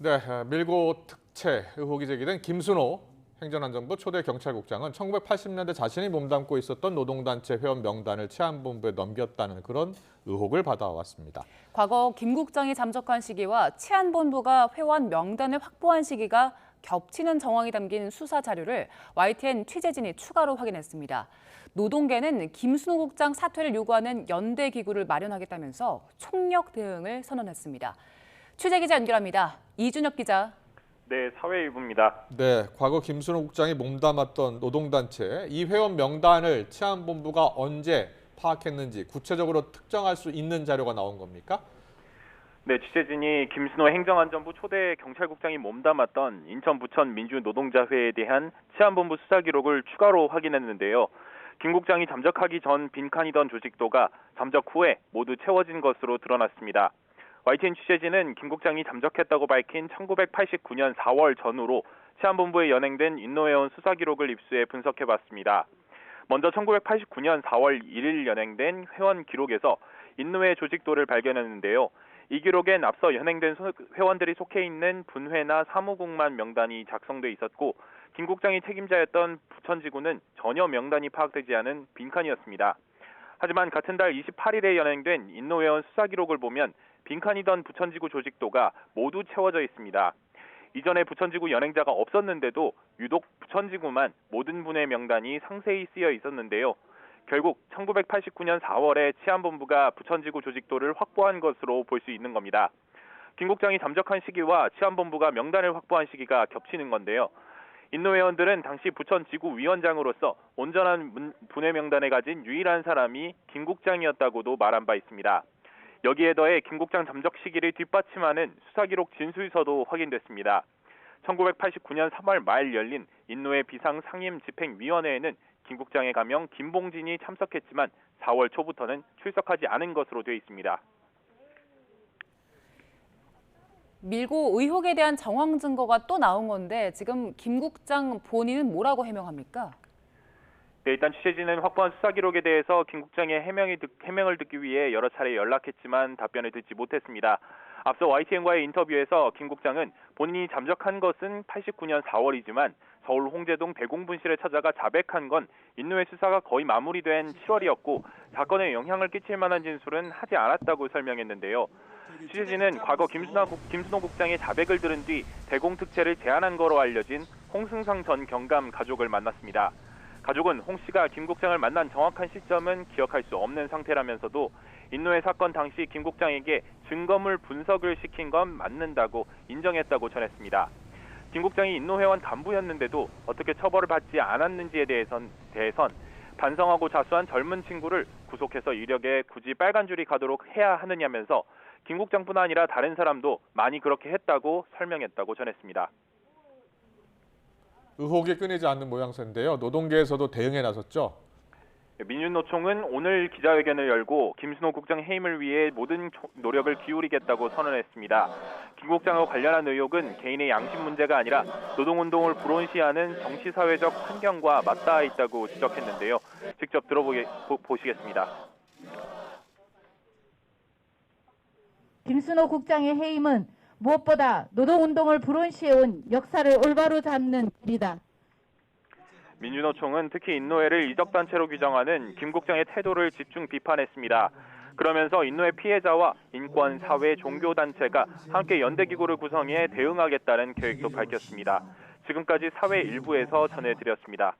네, 밀고 특채 의혹이 제기된 김순호 행정안전부 초대 경찰국장은 1980년대 자신이 몸담고 있었던 노동단체 회원 명단을 치안본부에 넘겼다는 그런 의혹을 받아왔습니다. 과거 김 국장이 잠적한 시기와 치안본부가 회원 명단을 확보한 시기가 겹치는 정황이 담긴 수사 자료를 YTN 취재진이 추가로 확인했습니다. 노동계는 김순호 국장 사퇴를 요구하는 연대 기구를 마련하겠다면서 총력 대응을 선언했습니다. 취재기자 연결합니다. 이준혁 기자. 네, 사회일부입니다. 네, 과거 김순호 국장이 몸담았던 노동단체 이 회원 명단을 치안본부가 언제 파악했는지 구체적으로 특정할 수 있는 자료가 나온 겁니까? 네, 취재진이 김순호 행정안전부 초대 경찰국장이 몸담았던 인천 부천 민주노동자회에 대한 치안본부 수사 기록을 추가로 확인했는데요. 김 국장이 잠적하기 전 빈칸이던 조직도가 잠적 후에 모두 채워진 것으로 드러났습니다. YTN 취재진은 김 국장이 잠적했다고 밝힌 1989년 4월 전후로 치안본부에 연행된 인노회원 수사 기록을 입수해 분석해봤습니다. 먼저 1989년 4월 1일 연행된 회원 기록에서 인노회 조직도를 발견했는데요. 이 기록엔 앞서 연행된 회원들이 속해 있는 분회나 사무국만 명단이 작성돼 있었고 김 국장이 책임자였던 부천지구는 전혀 명단이 파악되지 않은 빈칸이었습니다. 하지만 같은 달 28일에 연행된 인노회원 수사 기록을 보면 빈칸이던 부천지구 조직도가 모두 채워져 있습니다. 이전에 부천지구 연행자가 없었는데도 유독 부천지구만 모든 분의 명단이 상세히 쓰여 있었는데요. 결국 1989년 4월에 치안본부가 부천지구 조직도를 확보한 것으로 볼 수 있는 겁니다. 김 국장이 잠적한 시기와 치안본부가 명단을 확보한 시기가 겹치는 건데요. 인노회원들은 당시 부천지구 위원장으로서 온전한 분회 명단을 가진 유일한 사람이 김 국장이었다고도 말한 바 있습니다. 여기에 더해 김 국장 잠적 시기를 뒷받침하는 수사기록 진술서도 확인됐습니다. 1989년 3월 말 열린 인노회 비상상임집행위원회에는 김 국장의 가명 김봉진이 참석했지만 4월 초부터는 출석하지 않은 것으로 되어 있습니다. 밀고 의혹에 대한 정황 증거가 또 나온 건데 지금 김 국장 본인은 뭐라고 해명합니까? 네, 일단 취재진은 확보한 수사 기록에 대해서 김 국장의 해명을 듣기 위해 여러 차례 연락했지만 답변을 듣지 못했습니다. 앞서 YTN과의 인터뷰에서 김 국장은 본인이 잠적한 것은 89년 4월이지만 서울 홍제동 대공분실에 찾아가 자백한 건 인노회 수사가 거의 마무리된 7월이었고 사건에 영향을 끼칠 만한 진술은 하지 않았다고 설명했는데요. 취재진은 과거 김순호 국장의 자백을 들은 뒤 대공특채를 제안한 거로 알려진 홍승상 전 경감 가족을 만났습니다. 가족은 홍 씨가 김 국장을 만난 정확한 시점은 기억할 수 없는 상태라면서도 인노회 사건 당시 김 국장에게 증거물 분석을 시킨 건 맞는다고 인정했다고 전했습니다. 김 국장이 인노회원 간부였는데도 어떻게 처벌을 받지 않았는지에 대해선 반성하고 자수한 젊은 친구를 구속해서 이력에 굳이 빨간 줄이 가도록 해야 하느냐면서 김 국장뿐 아니라 다른 사람도 많이 그렇게 했다고 설명했다고 전했습니다. 의혹이 끊이지 않는 모양새인데요. 노동계에서도 대응에 나섰죠. 민주노총은 오늘 기자회견을 열고 김순호 국장 해임을 위해 모든 노력을 기울이겠다고 선언했습니다. 김 국장과 관련한 의혹은 개인의 양심 문제가 아니라 노동운동을 불온시하는 정치사회적 환경과 맞닿아 있다고 지적했는데요. 직접 들어보시겠습니다. 김순호 국장의 해임은 무엇보다 노동운동을 불온시해온 역사를 올바로 잡는 길이다. 민주노총은 특히 인노회를 이적단체로 규정하는 김 국장의 태도를 집중 비판했습니다. 그러면서 인노회 피해자와 인권, 사회, 종교단체가 함께 연대기구를 구성해 대응하겠다는 계획도 밝혔습니다. 지금까지 사회 일부에서 전해드렸습니다.